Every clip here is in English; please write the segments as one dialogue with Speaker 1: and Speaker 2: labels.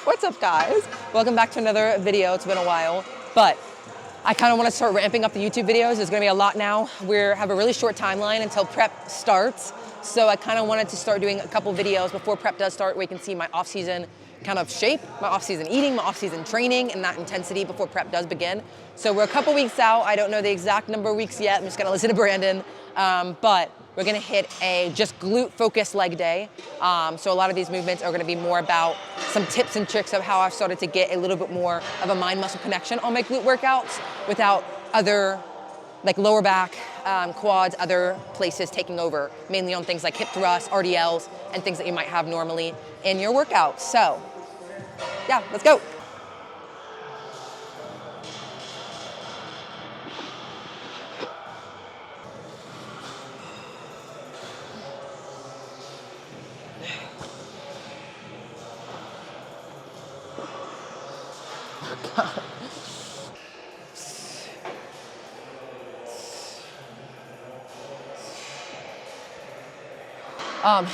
Speaker 1: What's up, guys? Welcome back to another video. It's been a while, but I kind of want to start ramping up the YouTube videos. There's going to be a lot now. We have a really short timeline until prep starts, so I kind of wanted to start doing a couple videos before prep does start where you can see my off-season kind of shape, my off-season eating, my off-season training, and that intensity before prep does begin. So we're a couple weeks out. I don't know the exact number of weeks yet. I'm just going to listen to Brandon, but we're gonna hit a just glute focused leg day. So a lot of these movements are gonna be more about some tips and tricks of how I've started to get a little bit more of a mind-muscle connection on my glute workouts without other, like lower back, quads, other places taking over, mainly on things like hip thrusts, RDLs, and things that you might have normally in your workouts. So yeah, let's go.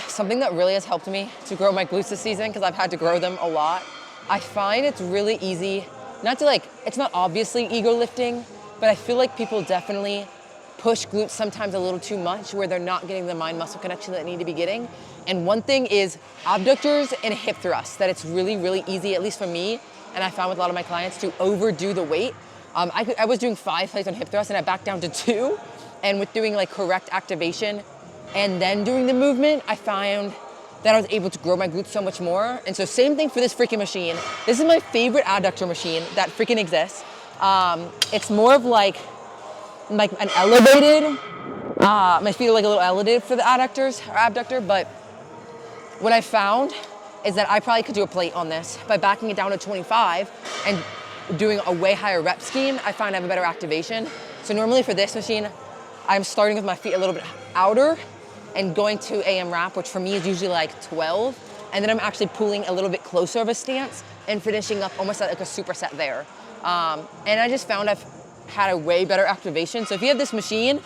Speaker 1: Something that really has helped me to grow my glutes this season, because I've had to grow them a lot, I find it's really easy, not to like, it's not obviously ego lifting, but I feel like people definitely push glutes sometimes a little too much where they're not getting the mind-muscle connection that they need to be getting. And one thing is abductors and hip thrusts, that it's really, really easy, at least for me, and I found with a lot of my clients, to overdo the weight. I was doing 5 plates on hip thrusts and I backed down to 2, and with doing like correct activation and then doing the movement, I found that I was able to grow my glutes so much more. And so same thing for this freaking machine. This is my favorite adductor machine that freaking exists. It's more of like an elevated, my feet are like a little elevated for the adductors or abductor, but what I found is that I probably could do a plate on this by backing it down to 25 and doing a way higher rep scheme. I find I have a better activation. So normally for this machine, I'm starting with my feet a little bit outer and going to AM wrap, which for me is usually like 12. And then I'm actually pulling a little bit closer of a stance and finishing up almost like a superset there. And I just found I've had a way better activation. So if you have this machine,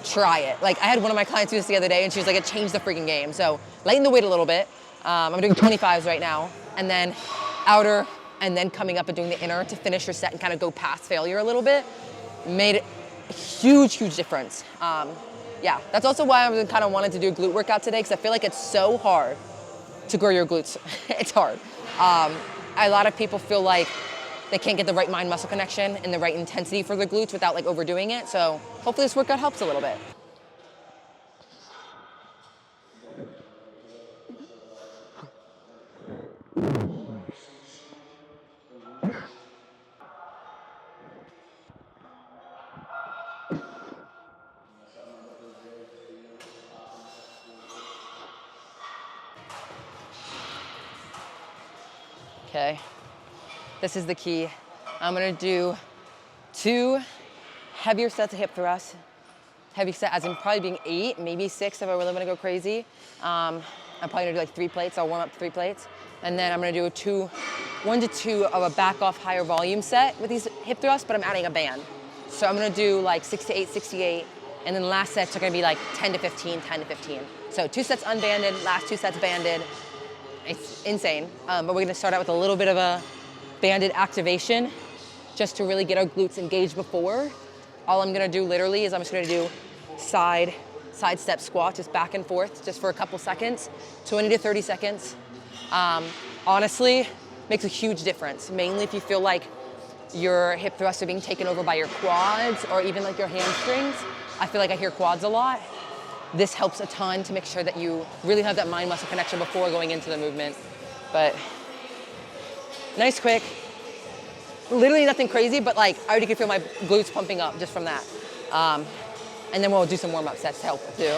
Speaker 1: try it. Like I had one of my clients do this the other day and she was like, it changed the freaking game. So lighten the weight a little bit. I'm doing 25s right now, and then outer, and then coming up and doing the inner to finish your set and kind of go past failure a little bit. Made a huge, huge difference. Yeah, that's also why I kind of wanted to do a glute workout today, because I feel like it's so hard to grow your glutes. It's hard. A lot of people feel like they can't get the right mind-muscle connection and the right intensity for their glutes without like overdoing it. So hopefully this workout helps a little bit. Okay, this is the key. I'm gonna do 2 heavier sets of hip thrusts. Heavy set as in probably being 8, maybe 6 if I really wanna go crazy. I'm probably gonna do like 3 plates. I'll warm up 3 plates. And then I'm gonna do 1 to 2 of a back off higher volume set with these hip thrusts, but I'm adding a band. So I'm gonna do like 6 to 8, 6 to 8, and then last sets are gonna be like 10 to 15, 10 to 15. So 2 sets unbanded, last 2 sets banded. It's insane, but we're gonna start out with a little bit of a banded activation just to really get our glutes engaged before. All I'm gonna do literally is I'm just gonna do side step squat, just back and forth, just for a couple seconds, 20 to 30 seconds. Honestly, makes a huge difference, mainly if you feel like your hip thrusts are being taken over by your quads or even like your hamstrings. I feel like I hear quads a lot. This helps a ton to make sure that you really have that mind-muscle connection before going into the movement. But nice, quick. Literally nothing crazy, but like I already can feel my glutes pumping up just from that. And then we'll do some warm-up sets to help too.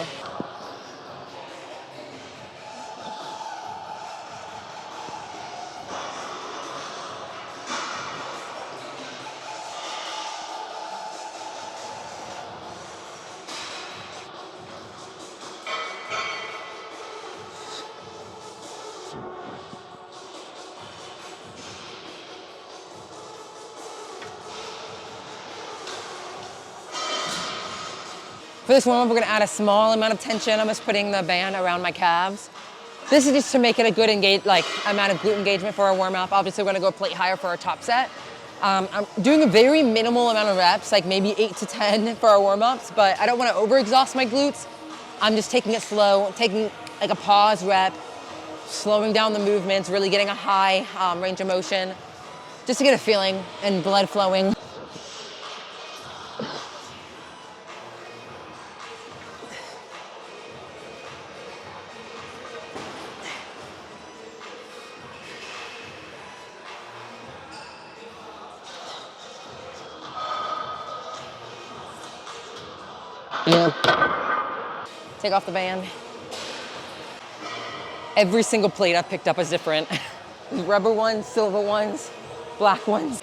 Speaker 1: For this warm-up, we're gonna add a small amount of tension. I'm just putting the band around my calves. This is just to make it a good amount of glute engagement for our warm up. Obviously, we're gonna go a plate higher for our top set. I'm doing a very minimal amount of reps, like maybe 8 to 10 for our warm ups, but I don't wanna overexhaust my glutes. I'm just taking it slow, taking like a pause rep, slowing down the movements, really getting a high range of motion, just to get a feeling and blood flowing. Take off the band. Every single plate I've picked up is different. Rubber ones, silver ones, black ones.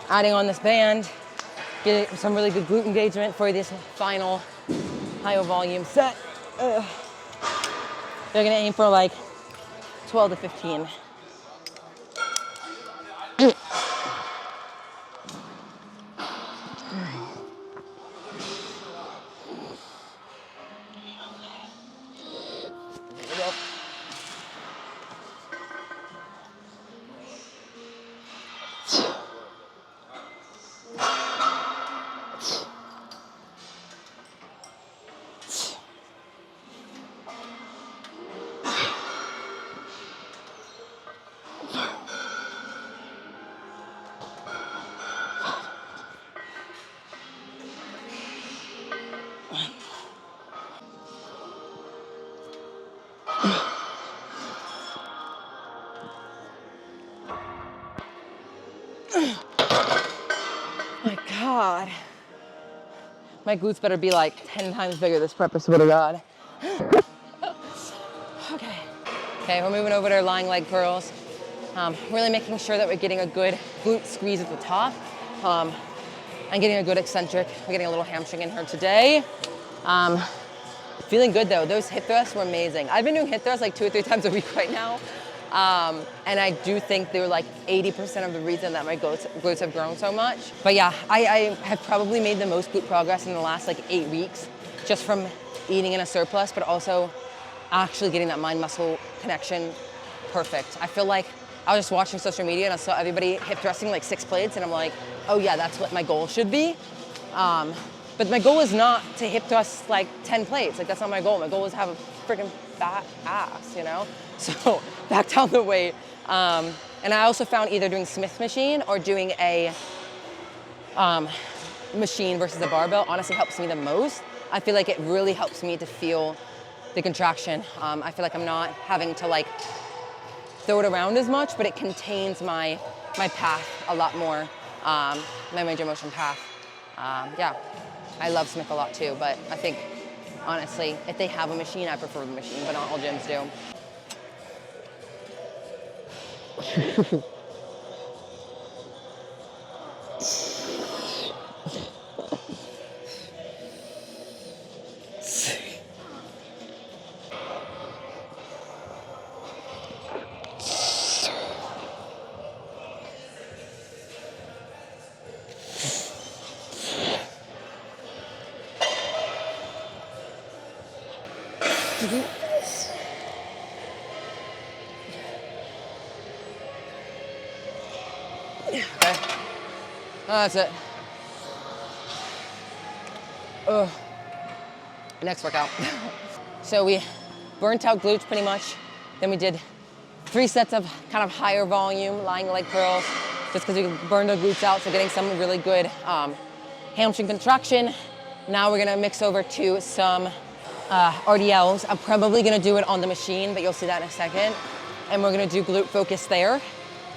Speaker 1: Adding on this band, getting some really good glute engagement for this final higher volume set. They're gonna aim for like 12 to 15. My God. My glutes better be like 10 times bigger this prep, I swear to God. Okay, we're moving over to our lying leg curls. Really making sure that we're getting a good glute squeeze at the top and getting a good eccentric. We're getting a little hamstring in here today. Feeling good though. Those hip thrusts were amazing. I've been doing hip thrusts like 2 or 3 times a week right now. And I do think they're like 80% of the reason that my glutes have grown so much. But yeah, I have probably made the most glute progress in the last like 8 weeks just from eating in a surplus, but also actually getting that mind-muscle connection perfect. I feel like I was just watching social media and I saw everybody hip thrusting like 6 plates and I'm like, oh yeah, that's what my goal should be. But my goal is not to hip thrust like 10 plates. Like that's not my goal. My goal is to have a freaking fat ass, you know? So back down the weight. And I also found either doing Smith machine or doing a machine versus a barbell honestly helps me the most. I feel like it really helps me to feel the contraction. I feel like I'm not having to like throw it around as much, but it contains my path a lot more, my range of motion path. Yeah, I love Smith a lot too, but I think honestly, if they have a machine, I prefer the machine, but not all gyms do. Okay, that's it. Next workout. So we burnt out glutes pretty much. Then we did 3 sets of kind of higher volume lying leg curls, just because we burned our glutes out, so getting some really good hamstring contraction. Now we're gonna mix over to some RDLs. I'm probably gonna do it on the machine, but you'll see that in a second. And we're gonna do glute focus there.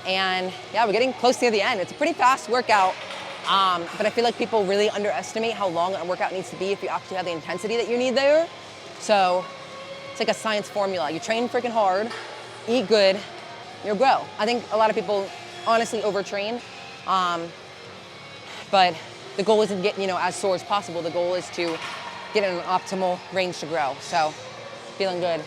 Speaker 1: And yeah, we're getting close to the end. It's a pretty fast workout, but I feel like people really underestimate how long a workout needs to be if you actually have the intensity that you need there. So it's like a science formula. You train freaking hard, eat good, you'll grow. I think a lot of people honestly overtrain, but the goal isn't to get, as sore as possible. The goal is to get in an optimal range to grow. So Feeling good.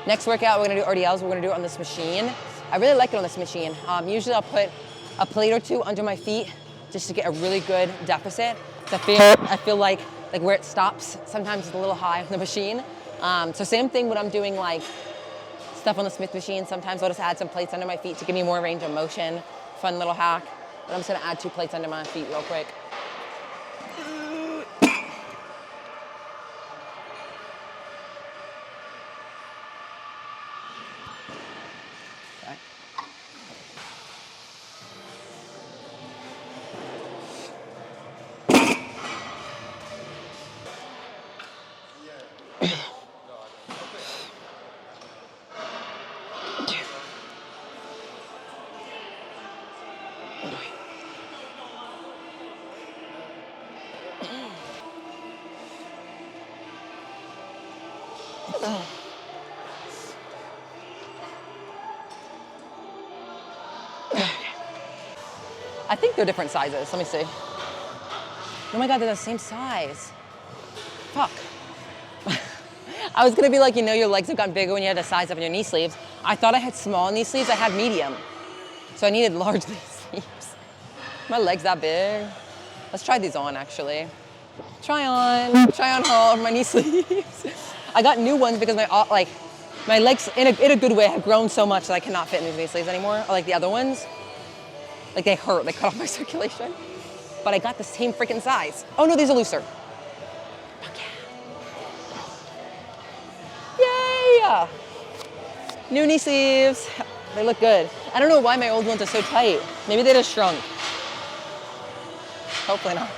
Speaker 1: Next workout, we're gonna do RDLs. We're gonna do it on this machine. I really like it on this machine. Usually I'll put a plate or two under my feet just to get a really good deficit. So I feel like where it stops, sometimes it's a little high on the machine. So same thing when I'm doing like stuff on the Smith machine. Sometimes I'll just add some plates under my feet to give me more range of motion. Fun little hack. But I'm just gonna add 2 plates under my feet real quick. I think they're different sizes. Let me see. Oh my God, they're the same size. Fuck. I was gonna be like, you know, your legs have gotten bigger when you had the size up in your knee sleeves. I thought I had small knee sleeves. I had medium. So I needed large knee sleeves. My legs that big. Let's try these on, actually. Try on haul over my knee sleeves. I got new ones because my legs, in a good way, have grown so much that I cannot fit in these knee sleeves anymore. Or like the other ones. Like they hurt, they cut off my circulation. But I got the same freaking size. Oh no, these are looser. Fuck yeah. Yay! New knee sleeves. They look good. I don't know why my old ones are so tight. Maybe they just shrunk. Hopefully not.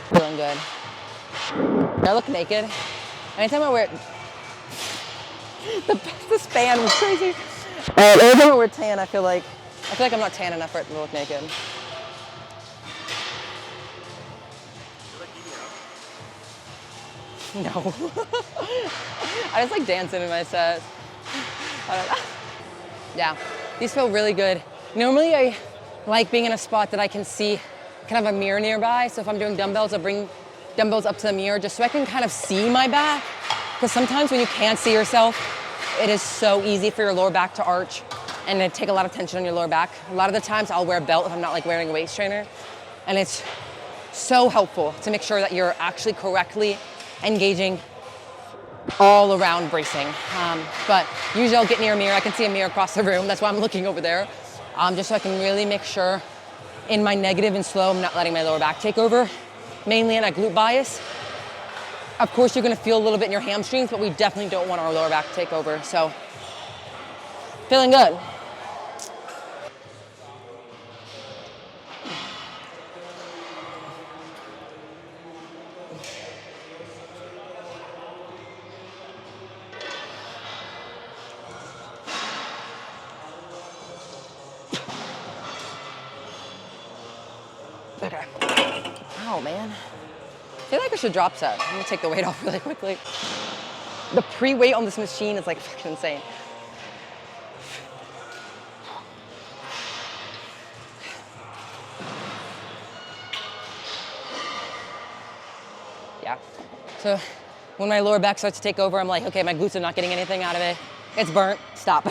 Speaker 1: Feeling good. I look naked. Anytime I wear the span was crazy. Every time I wear tan, I feel like I'm not tan enough for it to look naked. No. I just like dancing in my set. I don't know. Yeah, these feel really good. Normally I like being in a spot that I can see kind of a mirror nearby. So if I'm doing dumbbells, I'll bring dumbbells up to the mirror just so I can kind of see my back. Because sometimes when you can't see yourself, it is so easy for your lower back to arch and to take a lot of tension on your lower back. A lot of the times I'll wear a belt if I'm not like wearing a waist trainer. And it's so helpful to make sure that you're actually correctly engaging all around bracing. But usually I'll get near a mirror. I can see a mirror across the room. That's why I'm looking over there. Just so I can really make sure in my negative and slow, I'm not letting my lower back take over, mainly in a glute bias. Of course, you're gonna feel a little bit in your hamstrings, but we definitely don't want our lower back to take over. So, feeling good. Okay. Oh man. I feel like I should drop set. I'm gonna take the weight off really quickly. The pre-weight on this machine is like fucking insane. Yeah. So when my lower back starts to take over, I'm like, okay, my glutes are not getting anything out of it. It's burnt. Stop.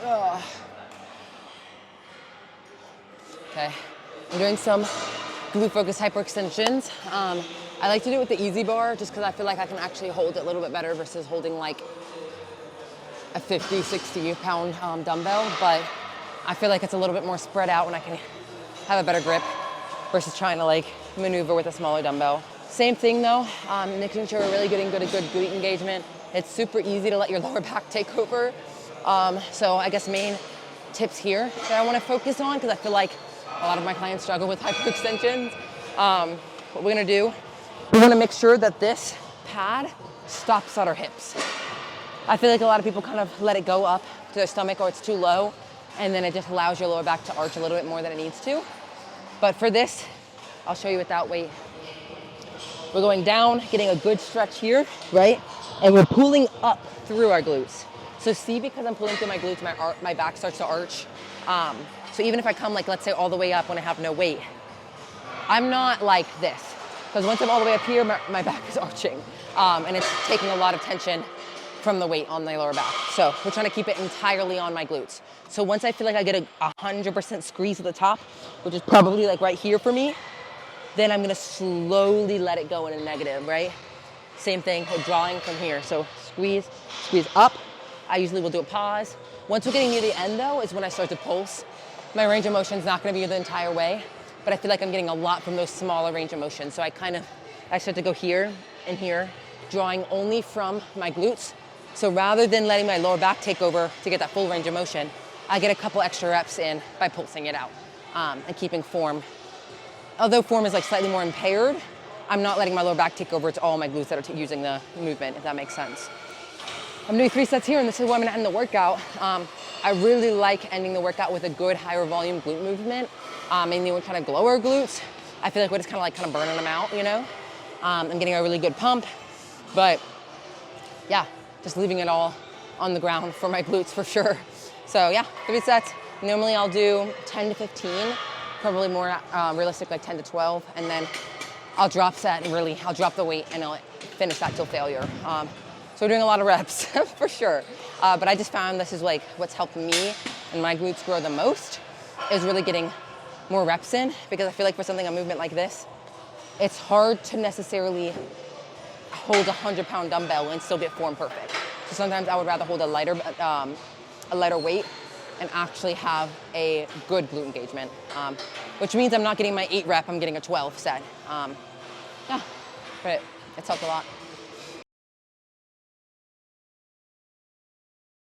Speaker 1: Bro. Okay, I'm doing some glute focused hyperextensions. I like to do it with the easy bar just because I feel like I can actually hold it a little bit better versus holding like a 50, 60 pound dumbbell, but I feel like it's a little bit more spread out when I can have a better grip versus trying to like maneuver with a smaller dumbbell. Same thing though, making sure we're really getting good glute engagement. It's super easy to let your lower back take over. So I guess main tips here that I want to focus on, because I feel like a lot of my clients struggle with hyperextensions. What we're gonna do, we wanna make sure that this pad stops at our hips. I feel like a lot of people kind of let it go up to their stomach or it's too low, and then it just allows your lower back to arch a little bit more than it needs to. But for this, I'll show you without weight. We're going down, getting a good stretch here, right? And we're pulling up through our glutes. So see, because I'm pulling through my glutes, my back starts to arch. So even if I come like, let's say all the way up when I have no weight, I'm not like this. Because once I'm all the way up here, my back is arching. And it's taking a lot of tension from the weight on my lower back. So we're trying to keep it entirely on my glutes. So once I feel like I get a 100% squeeze at the top, which is probably like right here for me, then I'm gonna slowly let it go in a negative, right? Same thing, we're drawing from here. So squeeze, squeeze up. I usually will do a pause. Once we're getting near the end though, is when I start to pulse. My range of motion is not gonna be the entire way, but I feel like I'm getting a lot from those smaller range of motion. So I start to go here and here, drawing only from my glutes. So rather than letting my lower back take over to get that full range of motion, I get a couple extra reps in by pulsing it out and keeping form. Although form is like slightly more impaired, I'm not letting my lower back take over. It's all my glutes that are using the movement, if that makes sense. I'm doing 3 sets here, and this is where I'm gonna end the workout. I really like ending the workout with a good higher volume glute movement, mainly with kind of lower glutes. I feel like we're just kind of burning them out, you know? I'm getting a really good pump, but yeah, just leaving it all on the ground for my glutes for sure. So yeah, 3 sets. Normally I'll do 10 to 15, probably more realistic, like 10 to 12, and then I'll drop set and really, I'll drop the weight and I'll finish that till failure. So we're doing a lot of reps for sure. But I just found this is like what's helped me and my glutes grow the most is really getting more reps in, because I feel like for something, a movement like this, it's hard to necessarily hold a 100-pound dumbbell and still get form perfect. So sometimes I would rather hold a lighter weight and actually have a good glute engagement, which means I'm not getting my 8 rep, I'm getting a 12 set. Yeah, but it's helped a lot.